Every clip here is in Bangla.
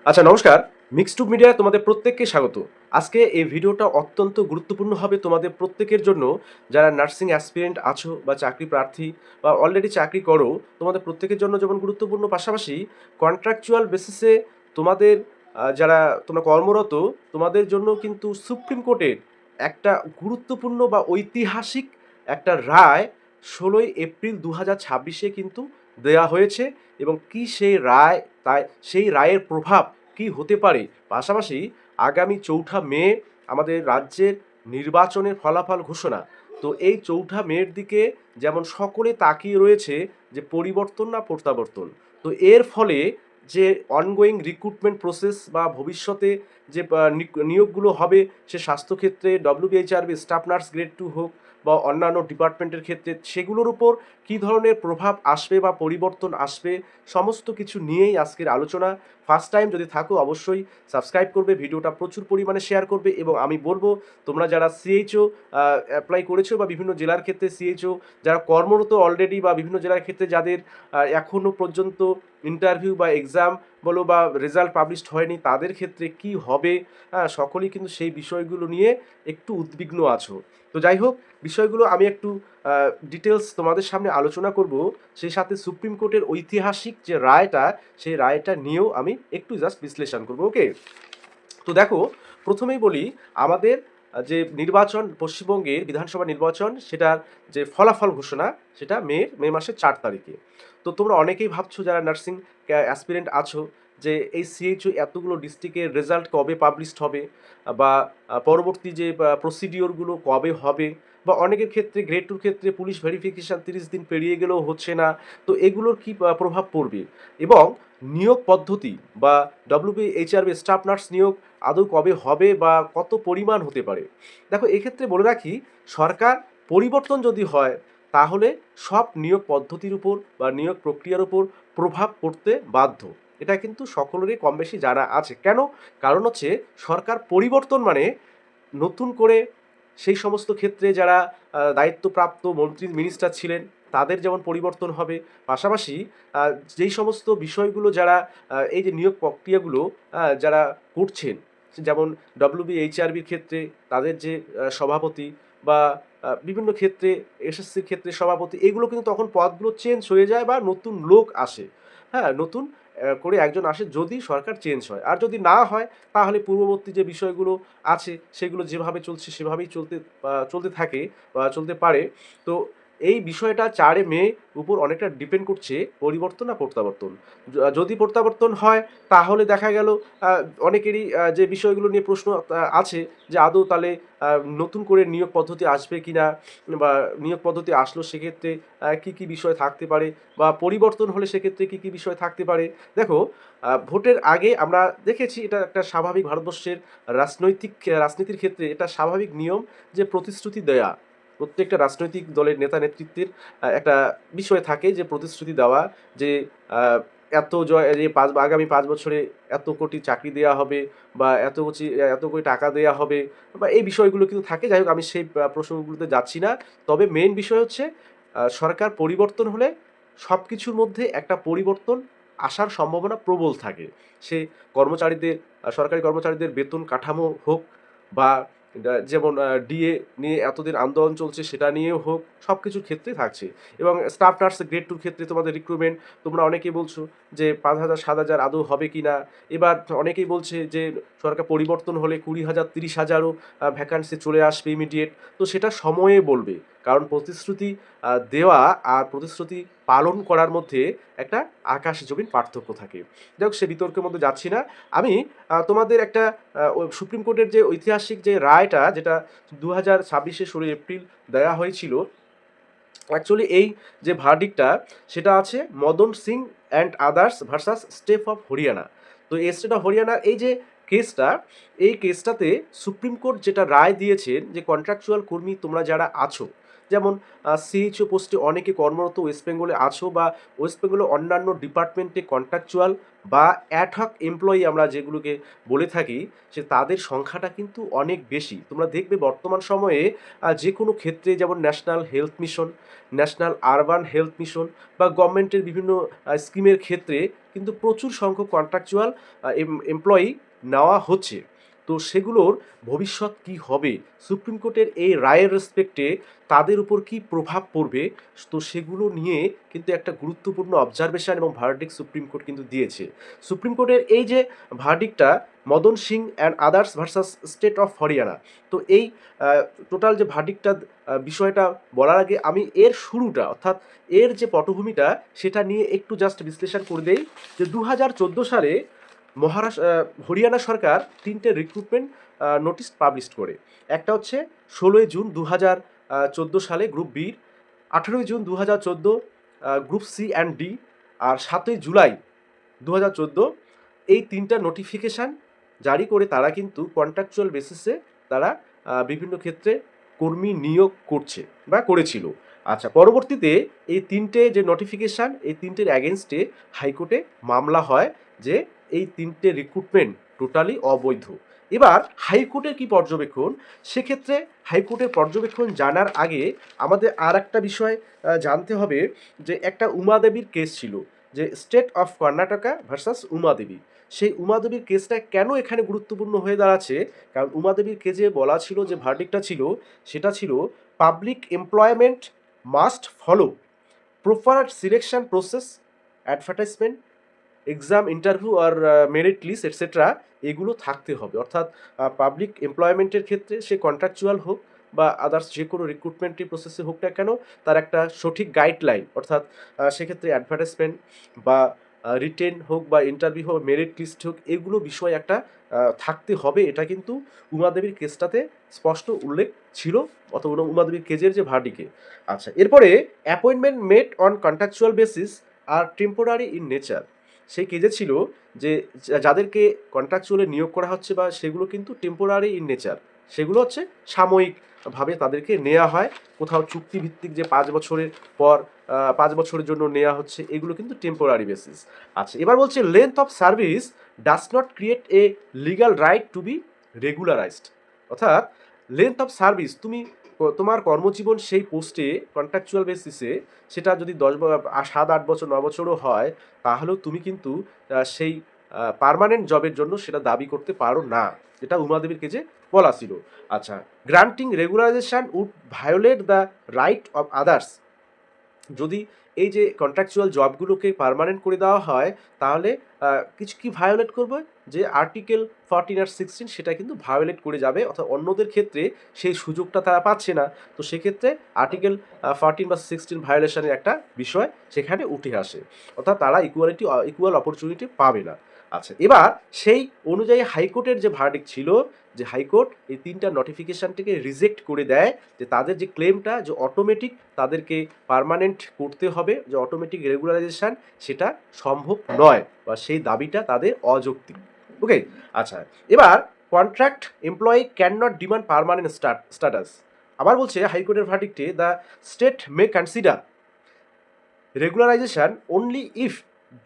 আচ্ছা, নমস্কার। মিক্সড মিডিয়ায় তোমাদের প্রত্যেককে স্বাগত। আজকে এই ভিডিওটা অত্যন্ত গুরুত্বপূর্ণ হবে তোমাদের প্রত্যেকের জন্য, যারা নার্সিং অ্যাসপিরেন্ট আছো বা চাকরি প্রার্থী বা অলরেডি চাকরি করো। তোমাদের প্রত্যেকের জন্য যেমন গুরুত্বপূর্ণ, পাশাপাশি কন্ট্রাকচুয়াল বেসিসে তোমাদের যারা তোমরা কর্মরত, তোমাদের জন্য কিন্তু সুপ্রিম কোর্টের একটা গুরুত্বপূর্ণ বা ঐতিহাসিক একটা রায় ১৬ই এপ্রিল ২০২৬-এ কিন্তু দেয়া হয়েছে। এবং কি সেই রায়, তাই সেই রায়ের প্রভাব কি হতে পারে, পাশাপাশি আগামী ৪ঠা মে আমাদের রাজ্যের নির্বাচনের ফলাফল ঘোষণা। তো এই ৪ঠা মের দিকে যেমন সকলে তাকিয়ে রয়েছে যে পরিবর্তন না প্রত্যাবর্তন। তো এর ফলে যে অনগোয়িং রিক্রুটমেন্ট প্রসেস বা ভবিষ্যতে যে নিয়োগগুলো হবে, সে স্বাস্থ্যক্ষেত্রে ডব্লিউবিএইচআরবি স্টাফ নার্স গ্রেড 2 হোক বা অন্যান্য ডিপার্টমেন্টের ক্ষেত্রে, সেগুলোর উপর কী ধরনের প্রভাব আসবে বা পরিবর্তন আসবে, সমস্ত কিছু নিয়েই আজকের আলোচনা। ফার্স্ট টাইম যদি থাকো অবশ্যই সাবস্ক্রাইব করবে, ভিডিওটা প্রচুর পরিমাণে শেয়ার করবে। এবং আমি বলবো, তোমরা যারা সিএইচও অ্যাপ্লাই করেছো বা বিভিন্ন জেলার ক্ষেত্রে সিএইচও যারা কর্মরত অলরেডি, বা বিভিন্ন জেলার ক্ষেত্রে যাদের এখনও পর্যন্ত ইন্টারভিউ বা এক্সাম বলো বা রেজাল্ট পাবলিশড হয়নি, তাদের ক্ষেত্রে কি হবে, সকলেই কিন্তু সেই বিষয়গুলো নিয়ে একটু উদ্বিগ্ন আছো। তো যাই হোক, বিষয়গুলো আমি একটু ডিটেলস তোমাদের সামনে আলোচনা করব। সেই সাথে সুপ্রিম কোর্টের ঐতিহাসিক যে রায়টা, সেই রায়টা নিয়েও আমি একটু জাস্ট বিশ্লেষণ করব। ওকে, তো দেখো, প্রথমেই বলি, আমাদের যে নির্বাচন, পশ্চিমবঙ্গের বিধানসভা নির্বাচন, সেটার যে ফলাফল ঘোষণা, সেটা মে মাসের 4 তারিখে। তো তোমরা অনেকেই ভাবছো, যারা নার্সিং অ্যাসপিরেন্ট আছো, যে এই সিএইচও এতগুলো ডিস্ট্রিক্টের রেজাল্ট কবে পাবলিশড হবে, বা পরবর্তী যে প্রসিডিওরগুলো কবে হবে, বা অনেকের ক্ষেত্রে গ্রেড 2 ক্ষেত্রে পুলিশ ভেরিফিকেশান 30 দিন পেরিয়ে গেলেও হচ্ছে না। তো এগুলোর কি প্রভাব পড়বে, এবং নিয়োগ পদ্ধতি বা ডব্লিউবিএইচআরবি স্টাফ নার্স নিয়োগ আদৌ কবে হবে বা কত পরিমাণ হতে পারে। দেখো, এক্ষেত্রে বলে রাখি, সরকার পরিবর্তন যদি হয়, তাহলে সব নিয়োগ পদ্ধতির উপর বা নিয়োগ প্রক্রিয়ার উপর প্রভাব পড়তে বাধ্য। এটা কিন্তু সকলেরই কম বেশি জানা আছে। কেন? কারণ হচ্ছে, সরকার পরিবর্তন মানে নতুন করে সেই সমস্ত ক্ষেত্রে যারা দায়িত্বপ্রাপ্ত মন্ত্রী মিনিস্টার ছিলেন, তাদের যেমন পরিবর্তন হবে, পাশাপাশি যেই সমস্ত বিষয়গুলো যারা এই যে নিয়োগ প্রক্রিয়াগুলো যারা করছেন, যেমন ডব্লিউবিএইচআরবির ক্ষেত্রে তাদের যে সভাপতি, বা বিভিন্ন ক্ষেত্রে এসএসসির ক্ষেত্রে সভাপতি, এগুলো কিন্তু তখন পদগুলো চেঞ্জ হয়ে যায় বা নতুন লোক আসে। হ্যাঁ, নতুন করে একজন আসে যদি সরকার চেঞ্জ হয়। আর যদি না হয়, তাহলে পূর্ববর্তী যে বিষয়গুলো আছে, সেগুলো যেভাবে চলছে সেভাবেই চলতে থাকে বা চলতে পারে। তো এই বিষয়টা 4 মে উপর অনেকটা ডিপেন্ড করছে পরিবর্তন না প্রত্যাবর্তন। যদি প্রত্যাবর্তন হয়, তাহলে দেখা গেল অনেকেরই যে বিষয়গুলো নিয়ে প্রশ্ন আছে, যে আদৌ তাহলে নতুন করে নিয়োগ পদ্ধতি আসবে কিনা, বা নিয়োগ পদ্ধতি আসলো সেক্ষেত্রে কি কি বিষয় থাকতে পারে, বা পরিবর্তন হলে সেক্ষেত্রে কি কি বিষয় থাকতে পারে। দেখো, ভোটের আগে আমরা দেখেছি, এটা একটা স্বাভাবিক ভারতবর্ষের রাজনীতির ক্ষেত্রে এটা স্বাভাবিক নিয়ম, যে প্রতিশ্রুতি দেয়া প্রত্যেকটা রাজনৈতিক দলের নেতা নেতৃত্বের একটা বিষয় থাকে, যে প্রতিশ্রুতি দেওয়া, যে আহ, এত যে আগামী 5 বছরে এত কোটি চাকরি দেওয়া হবে, বা এত কোটি টাকা দেওয়া হবে, বা এই বিষয়গুলো কিন্তু থাকে। যাই হোক, আমি সেই প্রসঙ্গগুলোতে যাচ্ছি না। তবে মেইন বিষয় হচ্ছে, সরকার পরিবর্তন হলে সব কিছুর মধ্যে একটা পরিবর্তন আসার সম্ভাবনা প্রবল থাকে। সে কর্মচারীদের, সরকারি কর্মচারীদের বেতন কাঠামো হোক, বা যেমন ডিএ নিয়ে এতদিন আন্দোলন চলছে, সেটা নিয়েও হোক, সব কিছুর ক্ষেত্রে থাকছে। এবং স্টাফ নার্স গ্রেড 2 ক্ষেত্রে তোমাদের রিক্রুটমেন্ট, তোমরা অনেকেই বলছো যে 5,000 7,000 আদৌ হবে কি না। এবার অনেকেই বলছে যে সরকার পরিবর্তন হলে 20,000 30,000ও ভ্যাকান্সি চলে আসবে ইমিডিয়েট। তো সেটা সময়ে বলবে, কারণ প্রতিশ্রুতি দেওয়া আর প্রতিশ্রুতি পালন করার মধ্যে একটা আকাশ জমিন পার্থক্য থাকে। যাই হোক, সে বিতর্কের মধ্যে যাচ্ছি না। আমি তোমাদের একটা সুপ্রিম কোর্টের যে ঐতিহাসিক যে রায়টা, যেটা 2026-এ 16 এপ্রিল দেওয়া হয়েছিল, অ্যাকচুয়ালি এই যে ভার্ডিক্টটা, সেটা আছে Madan Singh and others versus state of Haryana. তো এই স্টেট অফ হরিয়ানার এই যে কেসটা, এই কেসটাতে সুপ্রিম কোর্ট যেটা রায় দিয়েছেন, যে কন্ট্রাকচুয়াল কর্মী তোমরা যারা আছো, যেমন সিএইচও পোস্টে অনেকে কর্মরত ওয়েস্ট বেঙ্গলে আছো, বা ওয়েস্ট বেঙ্গলের অন্যান্য ডিপার্টমেন্টে কন্ট্রাকচুয়াল বা অ্যাডহক এমপ্লয়ি আমরা যেগুলোকে বলে থাকি, সে তাদের সংখ্যাটা কিন্তু অনেক বেশি। তোমরা দেখবে বর্তমান সময়ে যে কোনো ক্ষেত্রে, যেমন national health mission, national urban health mission, বা গভর্নমেন্টের বিভিন্ন স্কিমের ক্ষেত্রে কিন্তু প্রচুর সংখ্যক কন্ট্রাকচুয়াল এমপ্লয়ি নেওয়া হচ্ছে। তো সেগুলোর ভবিষ্যৎ কি হবে, সুপ্রিম কোর্টের এই রায়ের রেসপেক্টে তাদের উপর কি প্রভাব পড়বে, তো সেগুলো নিয়ে কিন্তু একটা গুরুত্বপূর্ণ অবজারভেশন এবং ভার্ডিক্ট সুপ্রিম কোর্ট কিন্তু দিয়েছে। সুপ্রিম কোর্টের এই যে ভার্ডিক্টটা Madan Singh and others versus state of Haryana, তো এই টোটাল যে ভার্ডিক্টটা বিষয়টা বলার আগে আমি এর শুরুটা অর্থাৎ এর যে পটভূমিটা সেটা নিয়ে একটু জাস্ট বিশ্লেষণ করে দেই। যে 2014 সালে হরিয়ানা সরকার 3টে রিক্রুটমেন্ট নোটিশ পাবলিশ করে। একটা হচ্ছে 16 জুন 2014 সালে গ্রুপ বির, 18 June 2014 group C and D, আর 7 জুলাই 2014 এই 3টা নোটিফিকেশান জারি করে তারা কিন্তু কন্ট্রাকচুয়াল বেসিসে তারা বিভিন্ন ক্ষেত্রে কর্মী নিয়োগ করছে বা করেছিল। আচ্ছা, পরবর্তীতে এই 3টে যে নোটিফিকেশান, এই 3টের অ্যাগেনস্টে হাইকোর্টে মামলা হয় যে এই 3টে রিক্রুটমেন্ট টোটালি অবৈধ। এবার হাইকোর্টের কি পর্যবেক্ষণ, সেক্ষেত্রে হাইকোর্টের পর্যবেক্ষণ জানার আগে আমাদের আর একটা বিষয় জানতে হবে যে একটা উমাদেবীর কেস ছিল, যে state of Karnataka versus Umadevi. সেই উমাদেবীর কেসটা কেন এখানে গুরুত্বপূর্ণ হয়ে দাঁড়াচ্ছে, কারণ উমাদেবীর কেসে বলা ছিল যে ভার্ডিক্টটা ছিল, সেটা ছিল public employment must follow proper selection process, advertisement, exam, interview আর মেরিট লিস্ট এটসেট্রা এগুলো থাকতে হবে। অর্থাৎ পাবলিক এমপ্লয়মেন্টের ক্ষেত্রে সে কন্ট্রাকচুয়াল হোক বা আদার্স যে কোনো রিক্রুটমেন্টের প্রসেসে হোক না কেন, তার একটা সঠিক গাইডলাইন, অর্থাৎ সেক্ষেত্রে অ্যাডভার্টাইজমেন্ট বা রিটেন হোক বা ইন্টারভিউ হোক, মেরিট লিস্ট হোক, এগুলো বিষয় একটা থাকতে হবে। এটা কিন্তু উমাদেবীর কেসটাতে স্পষ্ট উল্লেখ ছিল, অথবা উমাদেবীর কেজের যে ভার্ডিকে। আচ্ছা, এরপরে appointment made on contractual basis আর টেম্পোরারি ইন নেচার, সেই কেজে ছিল যে যাদেরকে কন্ট্রাকচুয়ালে নিয়োগ করা হচ্ছে বা সেগুলো কিন্তু টেম্পোরারি ইন নেচার, সেগুলো হচ্ছে সাময়িকভাবে তাদেরকে নেওয়া হয়, কোথাও চুক্তিভিত্তিক যে 5 বছরের পর 5 বছরের জন্য নেওয়া হচ্ছে, এগুলো কিন্তু টেম্পোরারি বেসিস। আচ্ছা, এবার বলছে length of service does not create a legal right to be regularized. অর্থাৎ লেন্থ অফ সার্ভিস, তুমি তোমার কর্মজীবন সেই পোস্টে কন্ট্রাকচুয়াল বেসিসে সেটা যদি 7-8 বছর 9 বছরও হয়, তাহলেও তুমি কিন্তু সেই পার্মানেন্ট জবের জন্য সেটা দাবি করতে পারো না, এটা উমাদেবীর কেজে বলা ছিল। আচ্ছা, granting regularization would violate the right of others, যদি এই যে কন্ট্রাকচুয়াল জবগুলোকে পার্মানেন্ট করে দেওয়া হয়, তাহলে কিছু কি ভায়োলেট করবে, যে আর্টিকেল 14 আর 16 সেটা কিন্তু ভায়োলেট করে যাবে, অর্থাৎ অন্যদের ক্ষেত্রে সেই সুযোগটা তারা পাচ্ছে না। তো সেক্ষেত্রে আর্টিকেল 14 বা 16 ভায়োলেশনের একটা বিষয় সেখানে উঠে আসে, অর্থাৎ তারা ইকুয়াল অপরচুনিটি পাবে না। আচ্ছা, এবার সেই অনুযায়ী হাইকোর্টের যে ভার্ডিক্ট ছিল, যে হাইকোর্ট এই 3টা নোটিফিকেশানটিকে রিজেক্ট করে দেয়, যে তাদের যে ক্লেমটা যে অটোমেটিক তাদেরকে পার্মানেন্ট করতে হবে, যে অটোমেটিক রেগুলারাইজেশন, সেটা সম্ভব নয় বা সেই দাবিটা তাদের অযৌক্তিক। ওকে। আচ্ছা, এবার contract employee can not demand permanent status. আবার বলছে হাইকোর্টের ভার্ডিক্টে the state may consider regularisation only if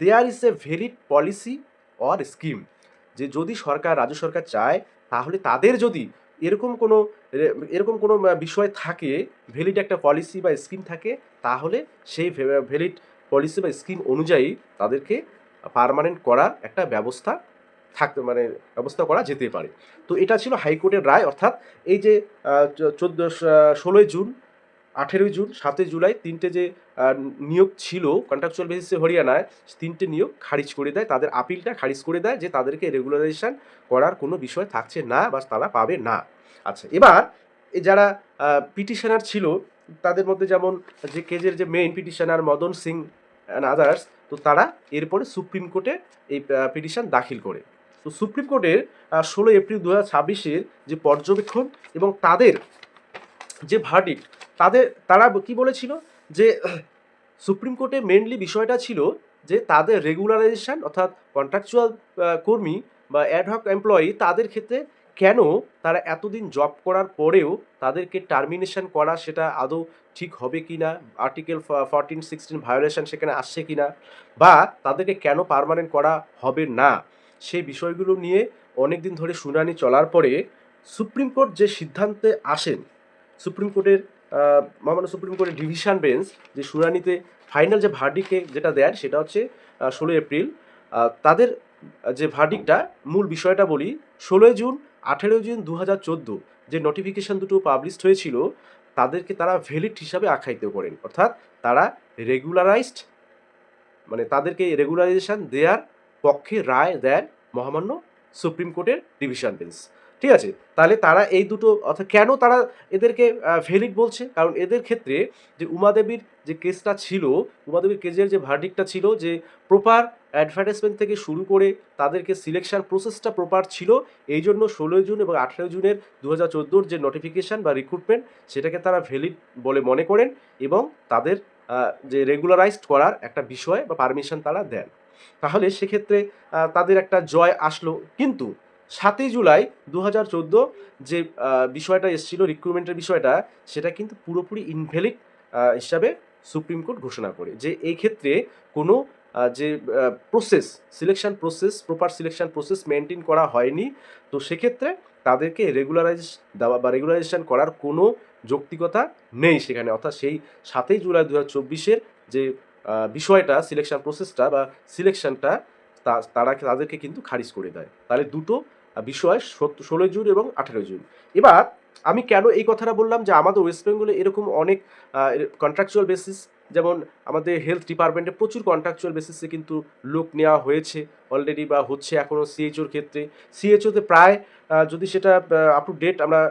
there is a valid policy or scheme, যে যদি রাজ্য সরকার চায়, তাহলে তাদের যদি এরকম কোনো বিষয় থাকে, ভ্যালিড একটা পলিসি বা স্কিম থাকে, তাহলে সেই ভ্যালিড পলিসি বা স্কিম অনুযায়ী তাদেরকে পার্মানেন্ট করার একটা ব্যবস্থা ব্যবস্থা করা যেতে পারে। তো এটা ছিল হাইকোর্টের রায়। অর্থাৎ এই যে 16 জুন, 18 জুন, 7 জুলাই 3টে যে নিয়োগ ছিল কন্ট্রাকচুয়াল বেসিসে হরিয়ানায়, 3টে নিয়োগ খারিজ করে দেয়, তাদের আপিলটা খারিজ করে দেয়, যে তাদেরকে রেগুলারাইজেশন করার কোনো বিষয় থাকছে না বা তারা পাবে না। আচ্ছা, এবার যারা পিটিশনার ছিল তাদের মধ্যে যেমন যে কেজের যে main petitioner Madan Singh and others, তো তারা এরপরে সুপ্রিম কোর্টে এই পিটিশন দাখিল করে। তো সুপ্রিম কোর্টের 16 এপ্রিল 2026 যে পর্যবেক্ষণ এবং তাদের যে ভার্ডিক্ট, তারা কি বলেছিল, যে সুপ্রিম কোর্টে মেনলি বিষয়টা ছিল যে তাদের রেগুলারাইজেশন, অর্থাৎ কন্ট্রাকচুয়াল কর্মী বা অ্যাডহক এমপ্লয়ি, তাদের ক্ষেত্রে কেন তারা এতদিন জব করার পরেও তাদেরকে টার্মিনেশন করা, সেটা আদৌ ঠিক হবে কি না, আর্টিকেল 14-16 ভায়োলেশন সেখানে আসছে কি না, বা তাদেরকে কেন পার্মানেন্ট করা হবে না, সেই বিষয়গুলো নিয়ে অনেক দিন ধরে শুনানি চলার পরে সুপ্রিম কোর্ট যে সিদ্ধান্তে আসেন, সুপ্রিম কোর্টের মহামান্য সুপ্রিম কোর্টের ডিভিশন বেঞ্চ যে শুনানিতে ফাইনাল যে ভার্ডিকে যেটা দেয়, সেটা হচ্ছে 16 এপ্রিল তাদের যে ভার্ডিক্টটা মূল বিষয়টা বলি, 16 জুন 18 জুন 2014 যে নোটিফিকেশন দুটো পাবলিশড হয়েছিল তাদেরকে তারা ভ্যালিড হিসাবে আখ্যায়িত করেন, অর্থাৎ তারা রেগুলারাইজড, মানে তাদেরকে রেগুলারাইজেশন দেওয়ার পক্ষে রায় দেন মহামান্য সুপ্রিম কোর্টের ডিভিশন বেঞ্চ। ঠিক আছে, তাহলে তারা এই দুটো, অর্থাৎ কেন তারা এদেরকে ভ্যালিড বলছে, কারণ এদের ক্ষেত্রে যে উমাদেবীর যে কেসটা ছিল, উমাদেবীর কেসের যে ভার্ডিক্টটা ছিল যে প্রপার অ্যাডভার্টাইজমেন্ট থেকে শুরু করে তাদেরকে সিলেকশন প্রসেসটা প্রপার ছিল, এই জন্য 16 জুন এবং 18 জুনের 2014 যে নোটিফিকেশান বা রিক্রুটমেন্ট সেটাকে তারা ভ্যালিড বলে মনে করেন এবং তাদের যে রেগুলারাইজড করার একটা বিষয় বা পারমিশন তারা দেন। তাহলে সেক্ষেত্রে তাদের একটা জয় আসলো। কিন্তু 7 জুলাই 2014 যে বিষয়টা এসেছিল রিক্রুটমেন্টের বিষয়টা, সেটা কিন্তু পুরোপুরি ইনভ্যালিড হিসাবে সুপ্রিম কোর্ট ঘোষণা করে যে এই ক্ষেত্রে কোনো যে process, selection process, proper selection process maintain করা হয়নি। তো সেক্ষেত্রে তাদেরকে রেগুলারাইজ দেওয়া বা রেগুলারাইজেশন করার কোনো যৌক্তিকতা নেই সেখানে, অর্থাৎ সেই 7 জুলাই 2024 যে বিষয়টা, সিলেকশন প্রসেসটা বা সিলেকশনটা তাদেরকে কিন্তু খারিজ করে দেয়। তাহলে দুটো বিষয় 16 জুন এবং 18 জুন। এবার আমি কেন এই কথাটা বললাম যে আমাদের ওয়েস্ট বেঙ্গলে এরকম অনেক কন্ট্রাকচুয়াল বেসিস, যেমন আমাদের হেলথ ডিপার্টমেন্টে প্রচুর কন্ট্রাকচুয়াল বেসিসে কিন্তু লোক নেওয়া হয়েছে অলরেডি বা হচ্ছে এখনও সিএইচওর ক্ষেত্রে। সিএইচওতে প্রায় যদি সেটা আপ টু ডেট আমরা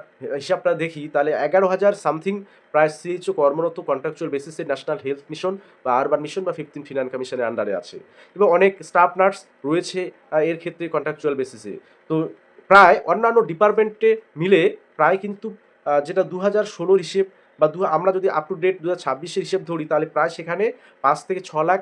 হিসাবটা দেখি তাহলে 11,000 সামথিং প্রায় সিএইচও কর্মরত কন্ট্রাকচুয়াল বেসিসে ন্যাশনাল হেলথ মিশন বা আরবান মিশন বা 15th ফিনান্স কমিশনের আন্ডারে আছে এবং অনেক স্টাফ নার্স রয়েছে এর ক্ষেত্রে কন্ট্রাকচুয়াল বেসিসে। তো প্রায় অন্যান্য ডিপার্টমেন্টে মিলে প্রায় কিন্তু যেটা 2016 হিসেব বা আমরা যদি আপ টু ডেট 2026 হিসেব ধরি তাহলে প্রায় সেখানে 5 থেকে 6 লাখ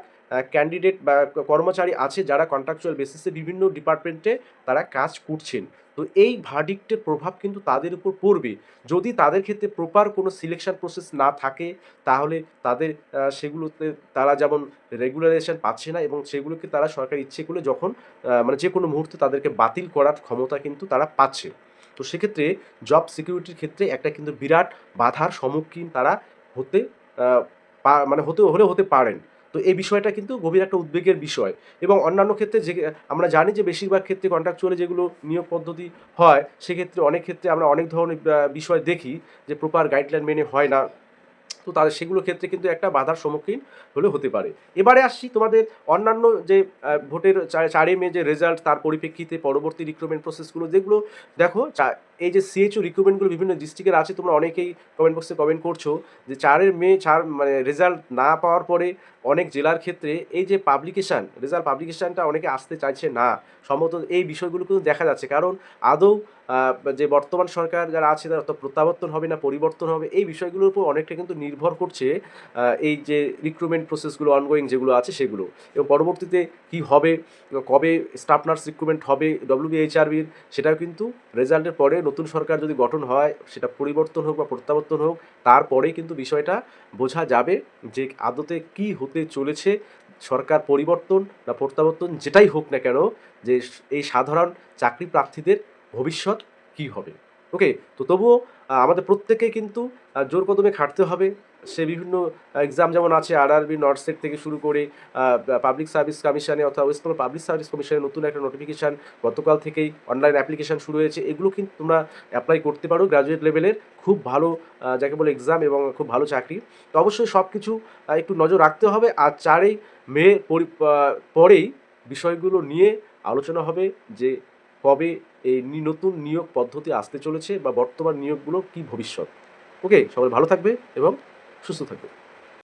ক্যান্ডিডেট বা কর্মচারী আছে যারা কন্ট্রাকচুয়াল বেসিসে বিভিন্ন ডিপার্টমেন্টে তারা কাজ করছেন। তো এই ভার্ডিক্টের প্রভাব কিন্তু তাদের উপর পড়বে যদি তাদের ক্ষেত্রে প্রপার কোনো সিলেকশন প্রসেস না থাকে, তাহলে তাদের সেগুলোতে তারা যেমন রেগুলারাইজেশন পাচ্ছে না এবং সেগুলোকে তারা সরকার ইচ্ছে করলে যখন মানে যে কোনো মুহূর্তে তাদেরকে বাতিল করার ক্ষমতা কিন্তু তারা পাচ্ছে। তো সেক্ষেত্রে জব সিকিউরিটির ক্ষেত্রে একটা কিন্তু বিরাট বাধার সম্মুখীন তারা হতে মানে হতে পারেন। তো এই বিষয়টা কিন্তু গভীর একটা উদ্বেগের বিষয় এবং অন্যান্য ক্ষেত্রে যে আমরা জানি যে বেশিরভাগ ক্ষেত্রে কন্ট্রাকচুয়ালি যেগুলো নিয়োগ পদ্ধতি হয় সেক্ষেত্রে অনেক ক্ষেত্রে আমরা অনেক ধরনের বিষয় দেখি যে প্রপার গাইডলাইন মেনে হয় না। তো তাদের সেগুলোর ক্ষেত্রে কিন্তু একটা বাধার সম্মুখীন হতে পারে। এবারে আসছি তোমাদের অন্যান্য যে ভোটের 4ই মে যে রেজাল্ট, তার পরিপ্রেক্ষিতে পরবর্তী রিক্রুটমেন্ট প্রসেসগুলো যেগুলো দেখো, এই যে সিএইচও রিক্রুটমেন্টগুলো বিভিন্ন ডিস্ট্রিক্টের আছে, তোমরা অনেকেই কমেন্ট বক্সে কমেন্ট করছো যে 4 মে মানে রেজাল্ট না পাওয়ার পরে অনেক জেলার ক্ষেত্রে এই যে রেজাল্ট পাবলিকেশানটা অনেকে আসতে চাইছে না। সম্ভবত এই বিষয়গুলো কিন্তু দেখা যাচ্ছে, কারণ আদৌ যে বর্তমান সরকার যারা আছে তারা তো প্রত্যাবর্তন হবে না পরিবর্তন হবে, এই বিষয়গুলোর উপর অনেকটা কিন্তু নির্ভর করছে এই যে রিক্রুটমেন্ট প্রসেসগুলো অনগোয়িং যেগুলো আছে সেগুলো, এবং পরবর্তীতে কি হবে, কবে স্টাফ নার্স রিক্রুটমেন্ট হবে WBHRBর, সেটাও কিন্তু রেজাল্টের পরে নতুন সরকার যদি গঠন হয়, সেটা পরিবর্তন হোক বা প্রত্যাবর্তন হোক, তারপরেই কিন্তু বিষয়টা বোঝা যাবে যে আদতে কি হতে চলেছে। সরকার পরিবর্তন বা প্রত্যাবর্তন যেটাই হোক না কেন, যে এই সাধারণ চাকরি প্রার্থীদের ভবিষ্যৎ কি হবে। ওকে, তো তবুও আমাদের প্রত্যেকেই কিন্তু জোর কদমে খাটতে হবে। সে বিভিন্ন এক্সাম যেমন আছে RRB, নর্থসেক থেকে শুরু করে পাবলিক সার্ভিস কমিশনে অর্থাৎ ওয়েস্ট বেঙ্গল পাবলিক সার্ভিস কমিশনের নতুন একটা নোটিফিকেশান গতকাল থেকেই অনলাইন অ্যাপ্লিকেশান শুরু হয়েছে, এগুলো কিন্তু তোমরা অ্যাপ্লাই করতে পারো। গ্র্যাজুয়েট লেভেলের খুব ভালো যাকে বলে এক্সাম এবং খুব ভালো চাকরি। তো অবশ্যই সব কিছু একটু নজর রাখতে হবে। আর 4ই মে পরেই বিষয়গুলো নিয়ে আলোচনা হবে যে কবে এই নতুন নিয়োগ পদ্ধতি আসতে চলেছে বা বর্তমান নিয়োগগুলো কি ভবিষ্যৎ। ওকে, সবাই ভালো থাকবে এবং সুস্থ থাকবে।